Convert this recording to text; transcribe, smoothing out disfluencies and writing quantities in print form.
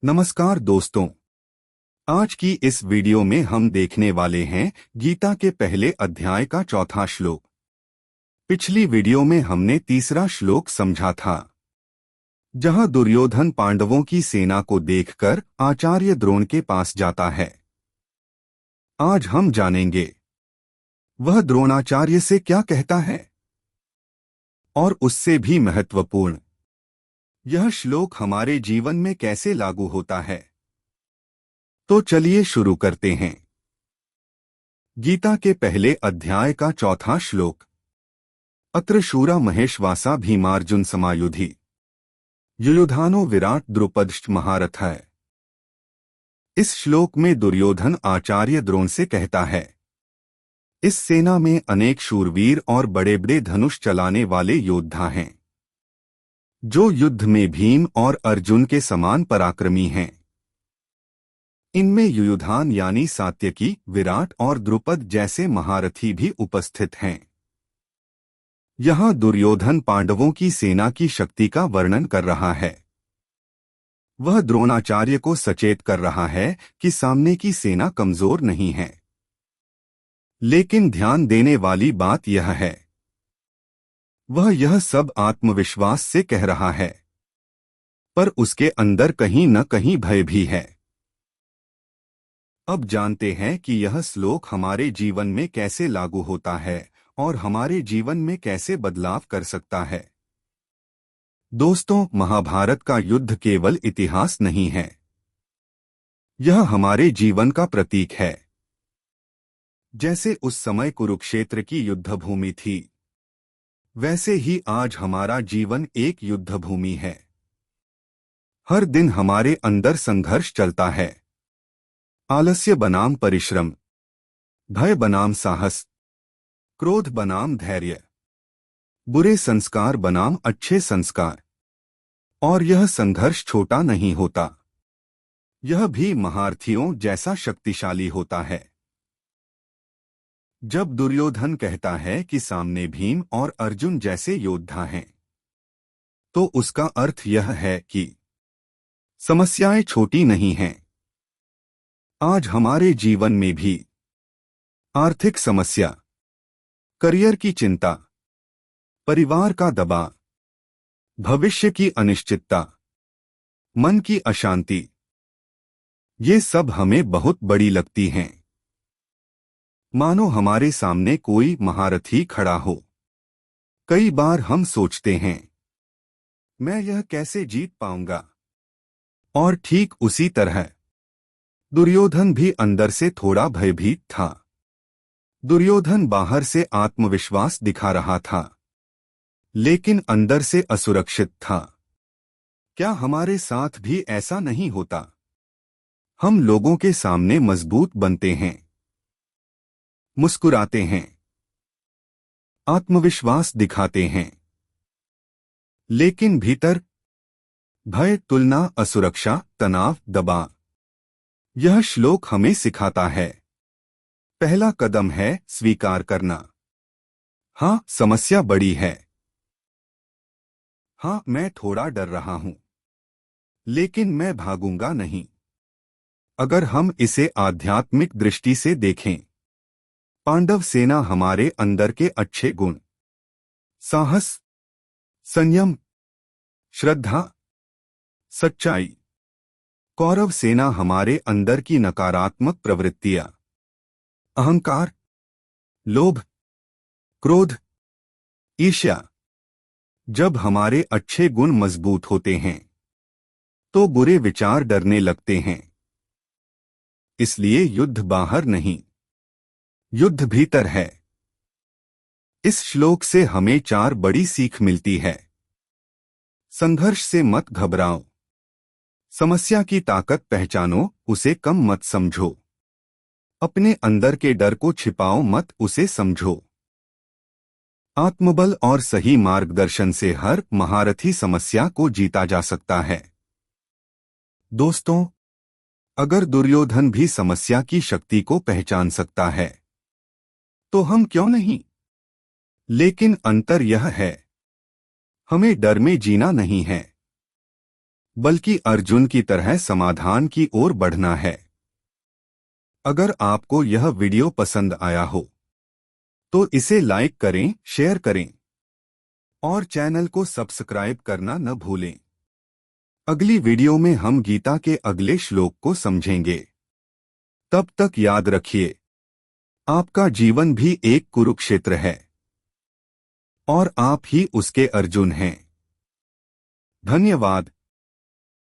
नमस्कार दोस्तों। आज की इस वीडियो में हम देखने वाले हैं गीता के पहले अध्याय का चौथा श्लोक। पिछली वीडियो में हमने तीसरा श्लोक समझा था, जहां दुर्योधन पांडवों की सेना को देखकर आचार्य द्रोण के पास जाता है। आज हम जानेंगे वह द्रोणाचार्य से क्या कहता है, और उससे भी महत्वपूर्ण, यह श्लोक हमारे जीवन में कैसे लागू होता है। तो चलिए शुरू करते हैं। गीता के पहले अध्याय का चौथा श्लोक। अत्र शूरा महेशवासा भीमार्जुन समायुधि युयुधानो विराट द्रुपदश्च महारथः। इस श्लोक में दुर्योधन आचार्य द्रोण से कहता है, इस सेना में अनेक शूरवीर और बड़े बड़े धनुष चलाने वाले योद्धा हैं, जो युद्ध में भीम और अर्जुन के समान पराक्रमी हैं। इनमें युयुधान यानी सात्यकी, विराट और द्रुपद जैसे महारथी भी उपस्थित हैं। यहाँ दुर्योधन पांडवों की सेना की शक्ति का वर्णन कर रहा है। वह द्रोणाचार्य को सचेत कर रहा है कि सामने की सेना कमजोर नहीं है। लेकिन ध्यान देने वाली बात यह है, वह यह सब आत्मविश्वास से कह रहा है, पर उसके अंदर कहीं न कहीं भय भी है। अब जानते हैं कि यह श्लोक हमारे जीवन में कैसे लागू होता है और हमारे जीवन में कैसे बदलाव कर सकता है। दोस्तों, महाभारत का युद्ध केवल इतिहास नहीं है, यह हमारे जीवन का प्रतीक है। जैसे उस समय कुरुक्षेत्र की युद्धभूमि थी, वैसे ही आज हमारा जीवन एक युद्धभूमि है। हर दिन हमारे अंदर संघर्ष चलता है। आलस्य बनाम परिश्रम, भय बनाम साहस, क्रोध बनाम धैर्य, बुरे संस्कार बनाम अच्छे संस्कार। और यह संघर्ष छोटा नहीं होता, यह भी महारथियों जैसा शक्तिशाली होता है। जब दुर्योधन कहता है कि सामने भीम और अर्जुन जैसे योद्धा हैं, तो उसका अर्थ यह है कि समस्याएं छोटी नहीं हैं। आज हमारे जीवन में भी आर्थिक समस्या, करियर की चिंता, परिवार का दबाव, भविष्य की अनिश्चितता, मन की अशांति, ये सब हमें बहुत बड़ी लगती हैं। मानो हमारे सामने कोई महारथी खड़ा हो। कई बार हम सोचते हैं, मैं यह कैसे जीत पाऊंगा। और ठीक उसी तरह दुर्योधन भी अंदर से थोड़ा भयभीत था। दुर्योधन बाहर से आत्मविश्वास दिखा रहा था, लेकिन अंदर से असुरक्षित था। क्या हमारे साथ भी ऐसा नहीं होता? हम लोगों के सामने मजबूत बनते हैं, मुस्कुराते हैं, आत्मविश्वास दिखाते हैं, लेकिन भीतर भय, तुलना, असुरक्षा, तनाव, दबाव। यह श्लोक हमें सिखाता है, पहला कदम है स्वीकार करना। हाँ, समस्या बड़ी है। हाँ, मैं थोड़ा डर रहा हूं, लेकिन मैं भागूंगा नहीं। अगर हम इसे आध्यात्मिक दृष्टि से देखें, पांडव सेना हमारे अंदर के अच्छे गुण, साहस, संयम, श्रद्धा, सच्चाई, कौरव सेना हमारे अंदर की नकारात्मक प्रवृत्तियां, अहंकार, लोभ, क्रोध, ईर्ष्या। जब हमारे अच्छे गुण मजबूत होते हैं, तो बुरे विचार डरने लगते हैं। इसलिए युद्ध बाहर नहीं, युद्ध भीतर है। इस श्लोक से हमें 4 बड़ी सीख मिलती है। संघर्ष से मत घबराओ, समस्या की ताकत पहचानो, उसे कम मत समझो। अपने अंदर के डर को छिपाओ मत, उसे समझो। आत्मबल और सही मार्गदर्शन से हर महारथी समस्या को जीता जा सकता है। दोस्तों, अगर दुर्योधन भी समस्या की शक्ति को पहचान सकता है, तो हम क्यों नहीं? लेकिन अंतर यह है, हमें डर में जीना नहीं है, बल्कि अर्जुन की तरह समाधान की ओर बढ़ना है। अगर आपको यह वीडियो पसंद आया हो तो इसे लाइक करें, शेयर करें और चैनल को सब्सक्राइब करना न भूलें। अगली वीडियो में हम गीता के अगले श्लोक को समझेंगे। तब तक याद रखिए, आपका जीवन भी एक कुरुक्षेत्र है और आप ही उसके अर्जुन हैं। धन्यवाद।